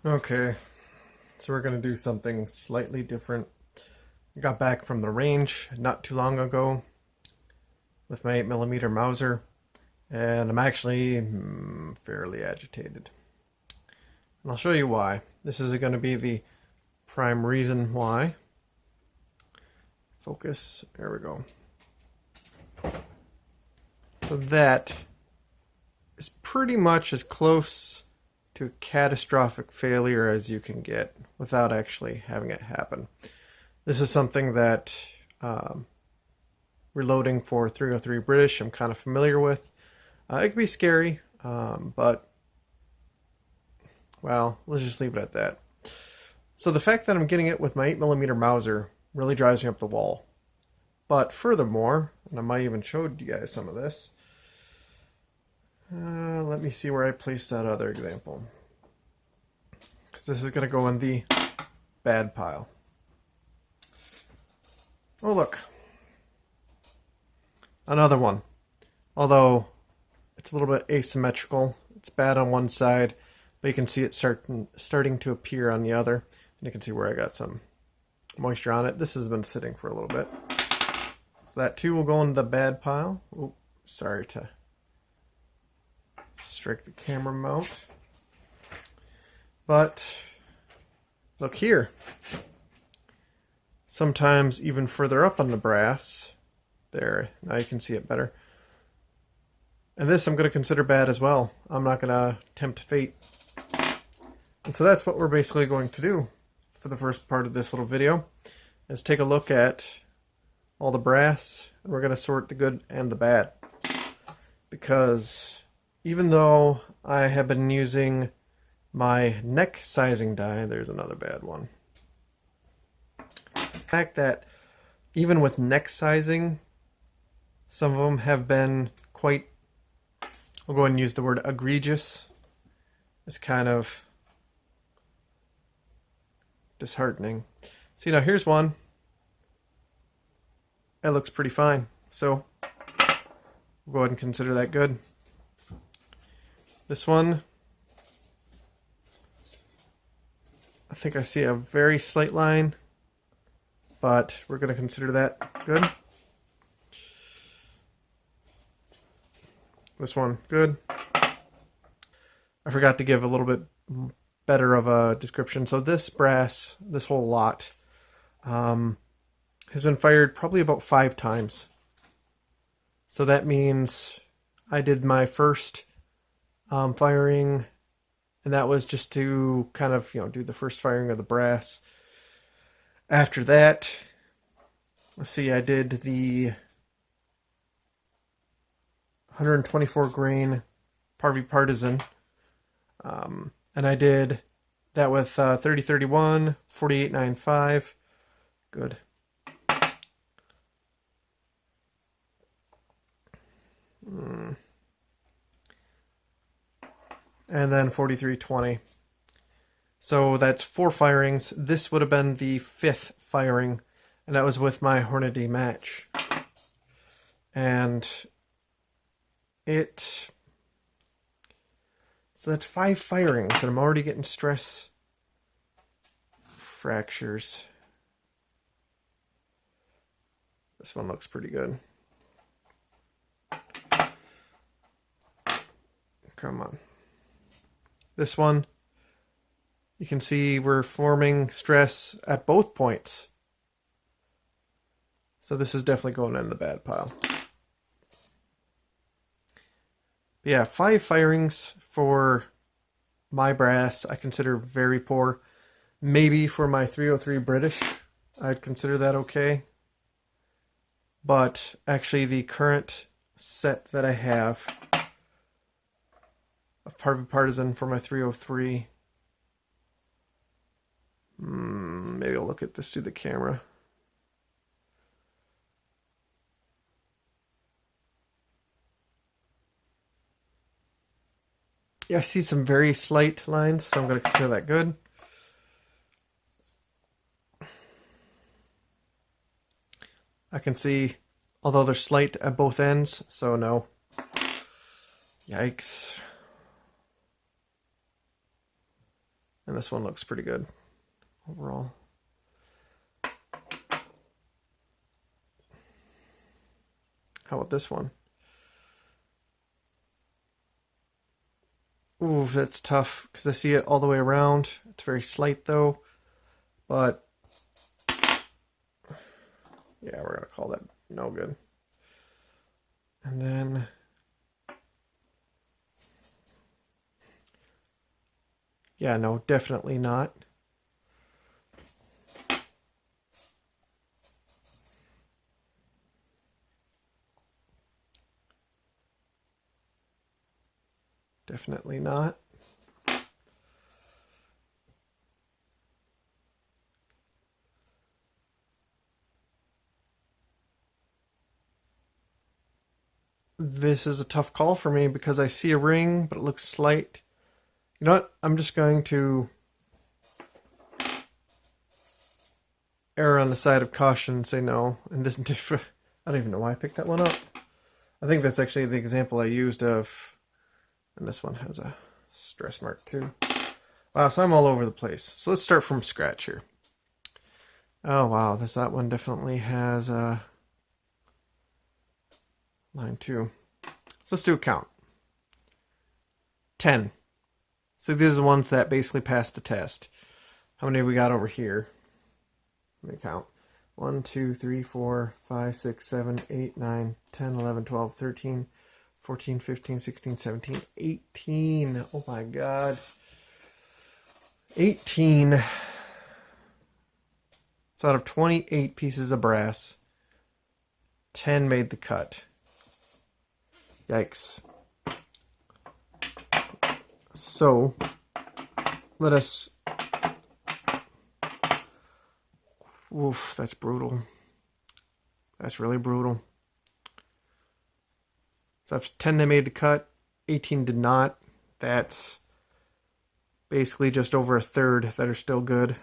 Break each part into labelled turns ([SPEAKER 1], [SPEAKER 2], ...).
[SPEAKER 1] Okay, so we're going to do something slightly different. I got back from the range not too long ago with my 8mm Mauser, and I'm actually fairly agitated. And I'll show you why. This is going to be the prime reason why. Focus, there we go. So that is pretty much as close to a catastrophic failure as you can get without actually having it happen. This is something that reloading for 303 British I'm kind of familiar with. It can be scary, but well, let's just leave it at that. So the fact that I'm getting it with my 8mm Mauser really drives me up the wall. But furthermore, and I might even show you guys some of this, let me see where I placed that other example. Because this is going to go in the bad pile. Oh, look. Another one. Although, it's a little bit asymmetrical. It's bad on one side, but you can see it starting to appear on the other. And you can see where I got some moisture on it. This has been sitting for a little bit. So that too will go in the bad pile. Oh, sorry to strike the camera mount. But look here. Sometimes even further up on the brass. There, now you can see it better. And this I'm going to consider bad as well. I'm not going to tempt fate. And so that's what we're basically going to do for the first part of this little video, is take a look at all the brass, and we're going to sort the good and the bad. Because even though I have been using my neck sizing die, there's another bad one. The fact that even with neck sizing, some of them have been quite, I'll go ahead and use the word egregious. It's kind of disheartening. See, now here's one. It looks pretty fine. So we'll go ahead and consider that good. This one, I think I see a very slight line, but we're going to consider that good. This one, good. I forgot to give a little bit better of a description. So this brass, this whole lot, has been fired probably about 5 times. So that means I did my first firing, and that was just to kind of, do the first firing of the brass. After that, let's see, I did the 124 grain Parvy Partisan, and I did that with 3031, 4895. Good. And then 4320. So that's 4 firings. This would have been the 5th firing, and that was with my Hornady match. And so that's 5 firings, and I'm already getting stress fractures. This one looks pretty good. Come on. This one, you can see we're forming stress at both points. So this is definitely going in the bad pile. But yeah, 5 firings for my brass I consider very poor. Maybe for my 303 British, I'd consider that okay. But actually the current set that I have of Parvy Partisan for my 303, maybe I'll look at this through the camera. Yeah, I see some very slight lines, so I'm going to consider that good. I can see, although they're slight at both ends, so no. Yikes. And this one looks pretty good overall. How about this one? Ooh, that's tough because I see it all the way around. It's very slight though, but yeah, we're gonna call that no good. And then yeah, no, definitely not. Definitely not. This is a tough call for me because I see a ring, but it looks slight. You know what? I'm just going to err on the side of caution and say no. And this, I don't even know why I picked that one up. I think that's actually the example I used of, and this one has a stress mark too. Wow, so I'm all over the place. So let's start from scratch here. Oh wow, that one definitely has a line too. So let's do a count. 10. So these are the ones that basically passed the test. How many we got over here? Let me count. 1, 2, 3, 4, 5, 6, 7, 8, 9, 10, 11, 12, 13, 14, 15, 16, 17, 18. Oh my god. 18. So out of 28 pieces of brass, 10 made the cut. Yikes. So, let us... Oof, that's brutal. That's really brutal. So after 10 they made the cut, 18 did not. That's basically just over a third that are still good.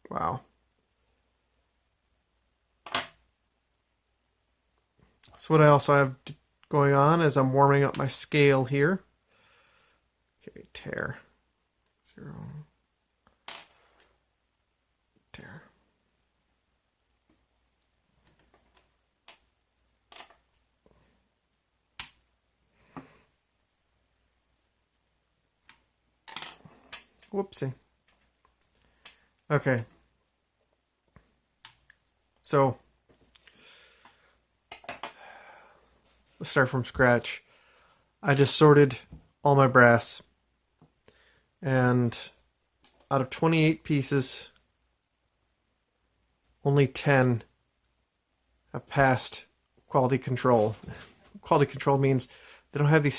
[SPEAKER 1] Wow. So what I also have going on is I'm warming up my scale here. Okay, tear. 0. Tear. Whoopsie. Okay. So, let's start from scratch. I just sorted all my brass. And out of 28 pieces, only 10 have passed quality control. Quality control means they don't have these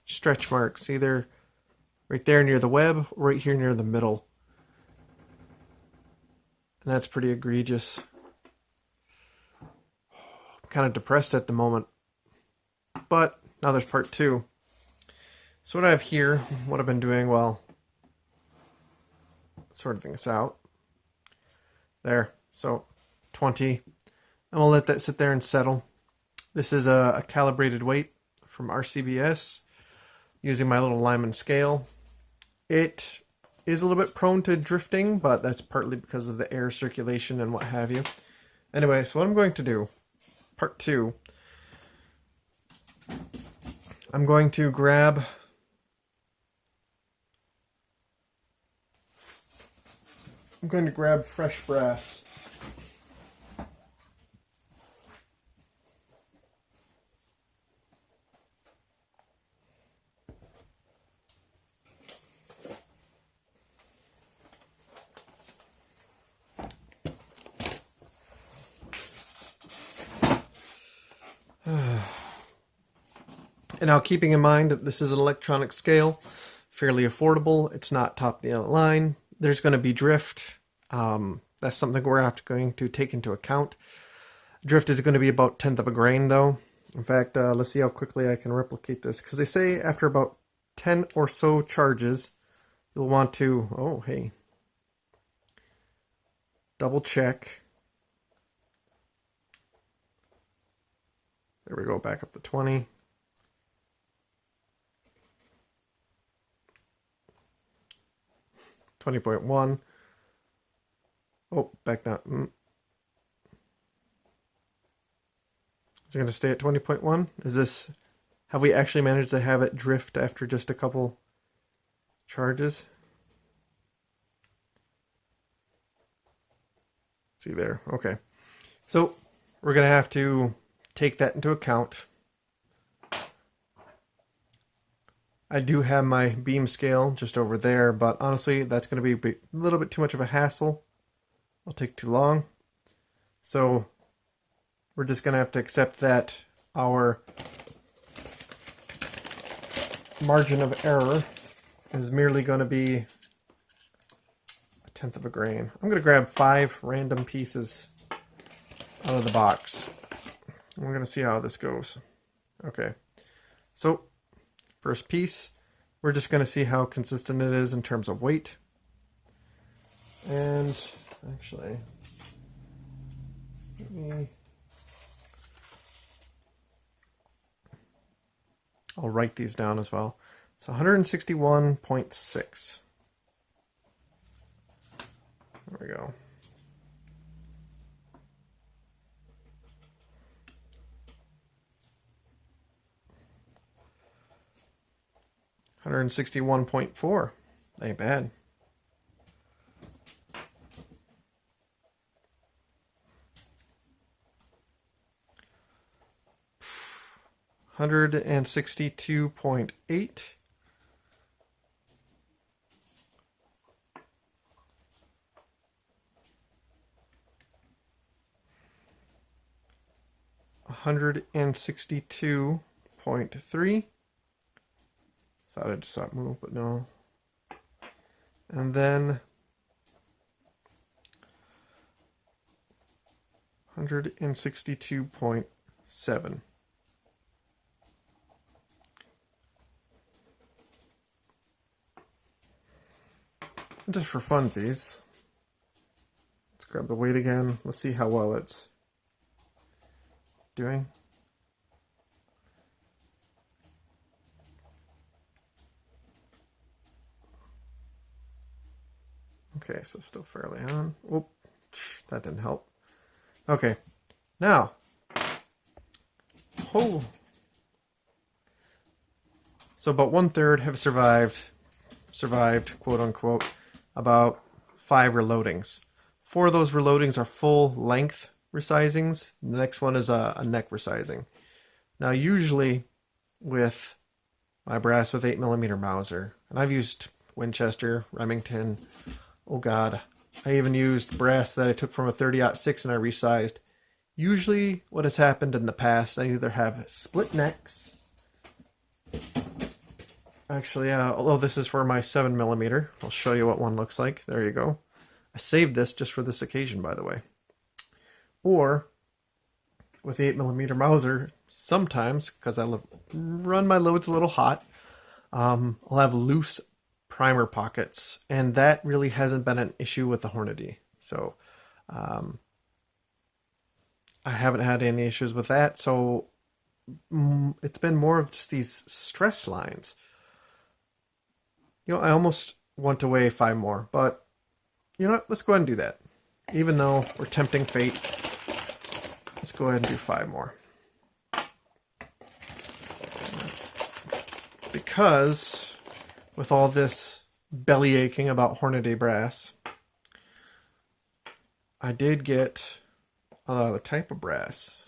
[SPEAKER 1] stretch marks, either right there near the web or right here near the middle. And that's pretty egregious. I'm kind of depressed at the moment. But now there's part 2. So what I have here, what I've been doing, well, sorting this out. There. So 20. And we'll let that sit there and settle. This is a calibrated weight from RCBS using my little Lyman scale. It is a little bit prone to drifting, but that's partly because of the air circulation and what have you. Anyway, so what I'm going to do, part 2, I'm going to grab fresh brass. And now keeping in mind that this is an electronic scale, fairly affordable, it's not top of the line, there's going to be drift. That's something we're going to take into account. Drift is going to be about 1/10 of a grain though. In fact, let's see how quickly I can replicate this, because they say after about 10 or so charges, you'll want to, oh hey, double check. There we go, back up to 20. $20.1. Oh, back down. Is it going to stay at 20.1? Is this... Have we actually managed to have it drift after just a couple charges? See there. Okay. So we're going to have to take that into account. I do have my beam scale just over there, but honestly, that's going to be a little bit too much of a hassle. It'll take too long. So we're just going to have to accept that our margin of error is merely going to be 1/10 of a grain. I'm going to grab 5 random pieces out of the box. We're going to see how this goes. Okay, so first piece, we're just going to see how consistent it is in terms of weight. And actually, I'll write these down as well. So 161.6. There we go. $161.4. Ain't bad. $162.8. $162.3. Thought I'd stop move, but no. And then 162.7. Just for funsies, let's grab the weight again. Let's see how well it's doing. Okay, so still fairly on. Oop, that didn't help. Okay, now, so about 1/3 have survived, quote unquote, about 5 reloadings. 4 of those reloadings are full length resizings. The next one is a neck resizing. Now, usually with my brass with 8mm Mauser, and I've used Winchester, Remington. Oh God, I even used brass that I took from a 30-06 and I resized. Usually what has happened in the past, I either have split necks. Actually, although this is for my 7mm, I'll show you what one looks like. There you go. I saved this just for this occasion, by the way. Or with the 8mm Mauser, sometimes, because I run my loads a little hot, I'll have loose primer pockets, and that really hasn't been an issue with the Hornady. So I haven't had any issues with that. So it's been more of just these stress lines. You know, I almost want to weigh 5 more, but you know what? Let's go ahead and do that. Even though we're tempting fate, let's go ahead and do 5 more. Because with all this belly aching about Hornady brass, I did get another type of brass.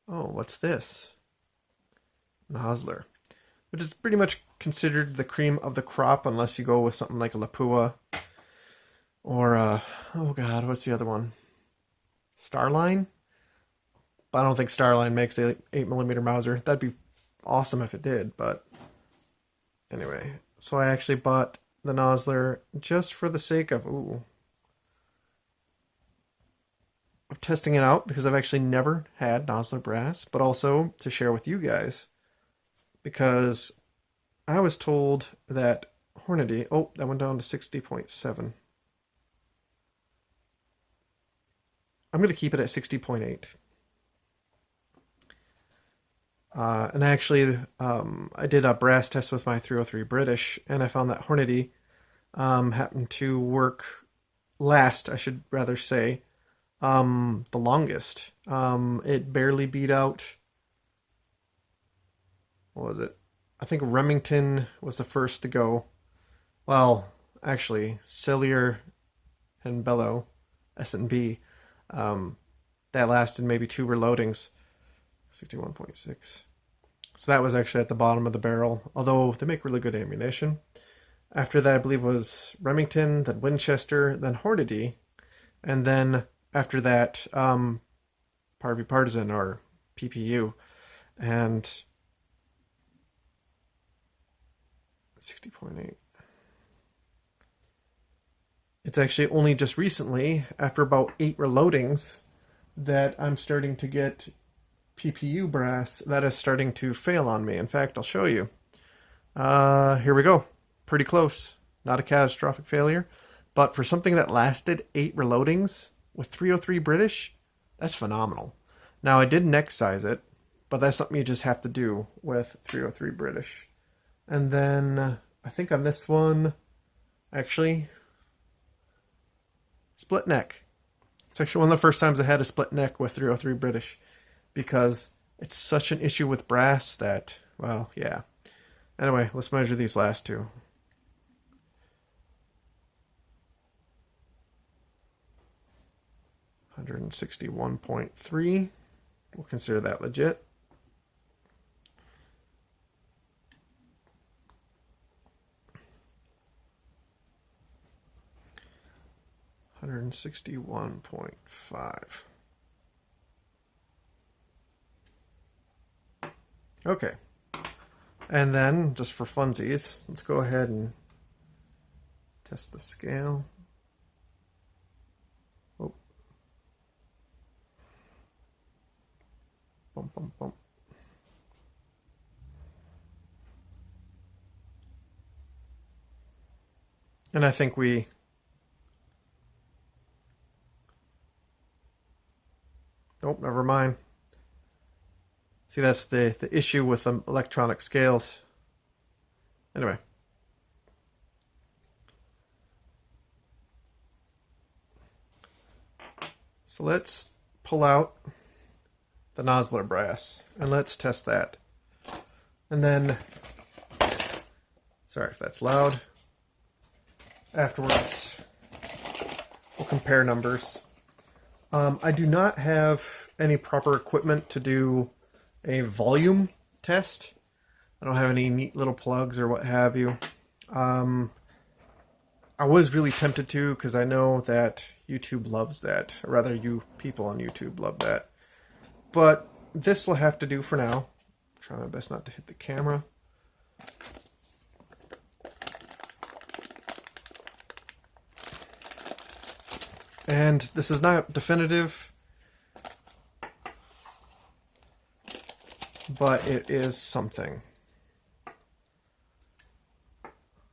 [SPEAKER 1] Oh, what's this? Nosler, which is pretty much considered the cream of the crop unless you go with something like a Lapua or oh God, what's the other one? Starline? But I don't think Starline makes a 8mm Mauser. That'd be awesome if it did, but anyway. So I actually bought the Nosler just for the sake of testing it out, because I've actually never had Nosler brass, but also to share with you guys, because I was told that Hornady, that went down to 60.7. I'm going to keep it at 60.8. And actually, I did a brass test with my 303 British, and I found that Hornady happened to work last, I should rather say, the longest. It barely beat out, what was it? I think Remington was the first to go. Well, actually, Cellier and Bellow, S&B, that lasted maybe 2 reloadings. 61.6. So that was actually at the bottom of the barrel, although they make really good ammunition. After that, I believe was Remington, then Winchester, then Hornady, and then after that, Parvy Partisan or PPU, and 60.8. It's actually only just recently, after about 8 reloadings, that I'm starting to get PPU brass that is starting to fail on me. In fact, I'll show you. Here we go. Pretty close. Not a catastrophic failure. But for something that lasted 8 reloadings with 303 British, that's phenomenal. Now, I did neck size it, but that's something you just have to do with 303 British. And then, I think on this one, actually, split neck. It's actually one of the first times I had a split neck with 303 British, because it's such an issue with brass that, well, yeah. Anyway, let's measure these last two. $161.3. We'll consider that legit. $161.5. Okay. And then, just for funsies, let's go ahead and test the scale. Oh. Bump, bump, bump. And I think we... Nope, never mind. See, that's the issue with electronic scales. Anyway. So let's pull out the Nosler brass and let's test that. And then, sorry if that's loud. Afterwards, we'll compare numbers. I do not have any proper equipment to do a volume test. I don't have any neat little plugs or what have you. I was really tempted to, because I know that YouTube loves that, or rather you people on YouTube love that. But this will have to do for now. I'm trying my best not to hit the camera. And this is not definitive, but it is something.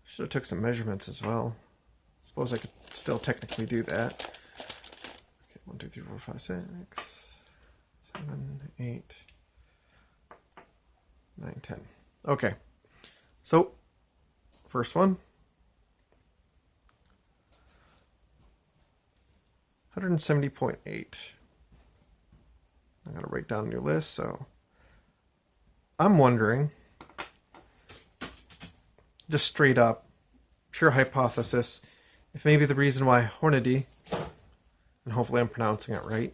[SPEAKER 1] Should have took some measurements as well. Suppose I could still technically do that. Okay, 1, 2, 3, 4, 5, 6, 7, 8, 9, 10. Okay. So, first one. 170.8. I'm going to write down your list, so I'm wondering, just straight up, pure hypothesis, if maybe the reason why Hornady, and hopefully I'm pronouncing it right,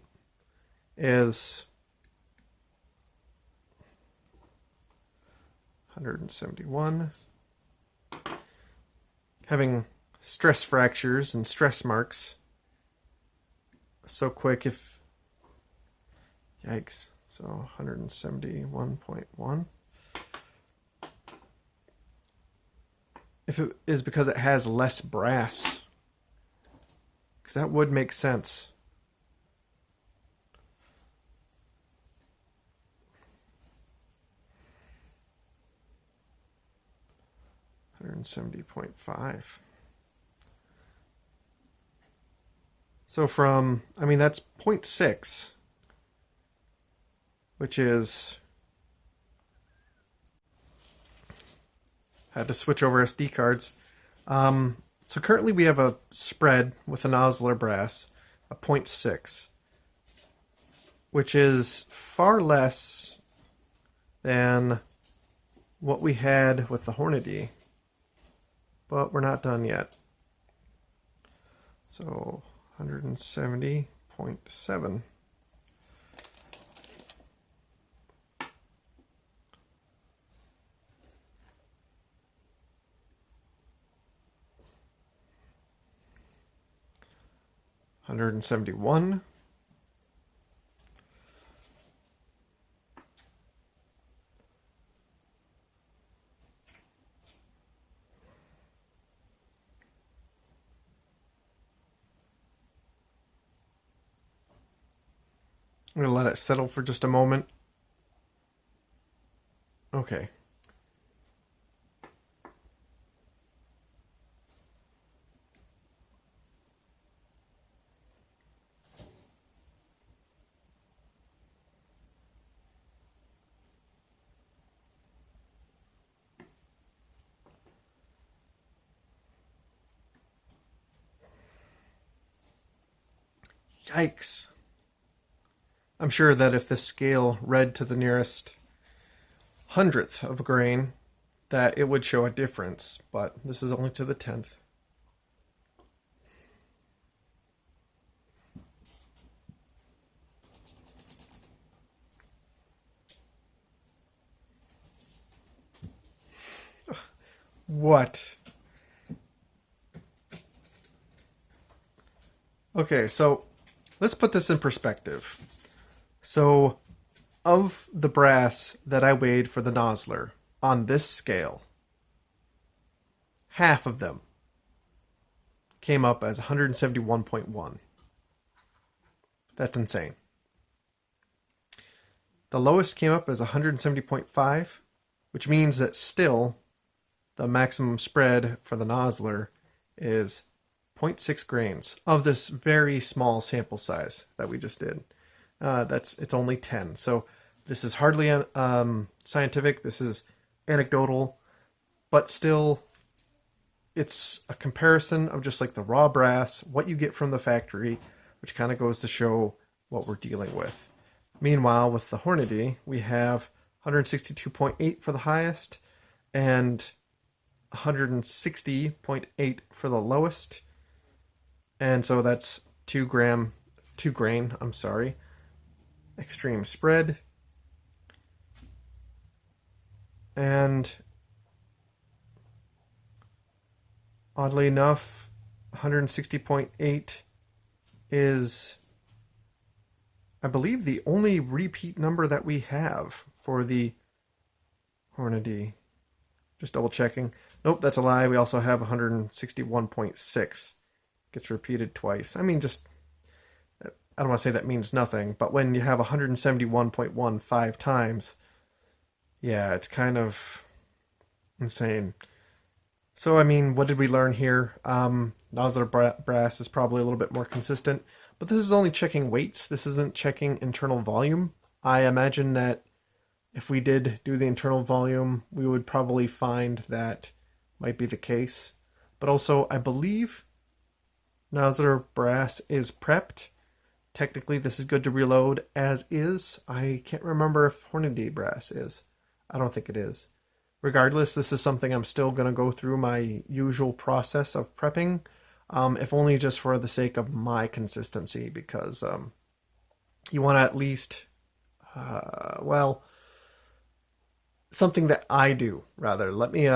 [SPEAKER 1] is 171, having stress fractures and stress marks so quick, if yikes, so 171.1. If it is because it has less brass, because that would make sense. $170.5. So from, I mean, that's 0.6, which is Had to switch over SD cards. So currently we have a spread with a Nosler brass, a 0.6, which is far less than what we had with the Hornady. But we're not done yet. So 170.7. $171. I'm going to let it settle for just a moment. Okay. Yikes. I'm sure that if this scale read to the nearest hundredth of a grain, that it would show a difference, but this is only to the 10th. What? Okay, so let's put this in perspective. So, of the brass that I weighed for the Nosler on this scale, half of them came up as 171.1. That's insane. The lowest came up as 170.5, which means that still the maximum spread for the Nosler is 0.6 grains of this very small sample size that we just did. It's only 10. So this is hardly scientific. This is anecdotal, but still, it's a comparison of just like the raw brass, what you get from the factory, which kind of goes to show what we're dealing with. Meanwhile, with the Hornady, we have 162.8 for the highest and 160.8 for the lowest. And so that's 2 grain, extreme spread. And oddly enough, 160.8 is, I believe, the only repeat number that we have for the Hornady. Just double checking. Nope, that's a lie. We also have 161.6. Gets repeated twice. I mean, I don't want to say that means nothing, but when you have 171.15 times, yeah, it's kind of insane. So, I mean, what did we learn here? Nosler brass is probably a little bit more consistent, but this is only checking weights. This isn't checking internal volume. I imagine that if we did do the internal volume, we would probably find that might be the case. But also, I believe Nosler brass is prepped. Technically, this is good to reload as is. I can't remember if Hornady brass is. I don't think it is. Regardless, this is something I'm still going to go through my usual process of prepping, if only just for the sake of my consistency, because you want to at least, something that I do, rather. Let me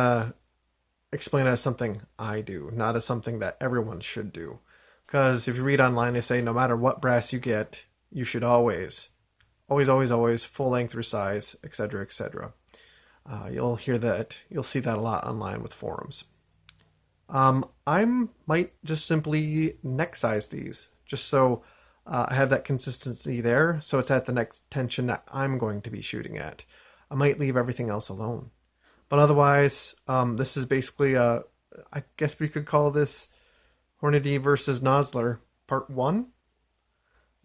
[SPEAKER 1] explain it as something I do, not as something that everyone should do. Because if you read online, they say no matter what brass you get, you should always, full length or size, etc., etc. You'll hear that, you'll see that a lot online with forums. I might just simply neck size these, just so I have that consistency there, so it's at the neck tension that I'm going to be shooting at. I might leave everything else alone. But otherwise, this is basically I guess we could call this Hornady versus Nosler Part 1.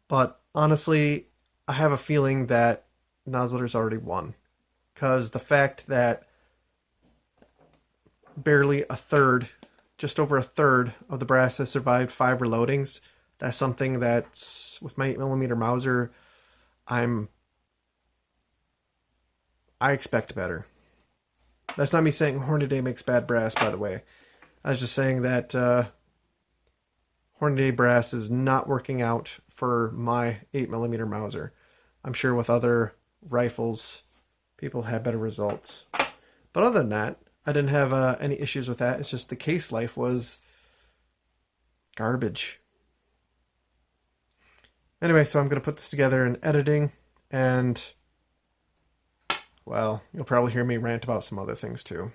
[SPEAKER 1] But honestly, I have a feeling that Nosler's already won. Because the fact that barely a third, just over a third of the brass has survived 5 reloadings. That's something that's, with my 8mm Mauser, I expect better. That's not me saying Hornady makes bad brass, by the way. I was just saying that Hornady brass is not working out for my 8mm Mauser. I'm sure with other rifles, people have better results. But other than that, I didn't have any issues with that. It's just the case life was garbage. Anyway, so I'm going to put this together in editing, and, well, you'll probably hear me rant about some other things too.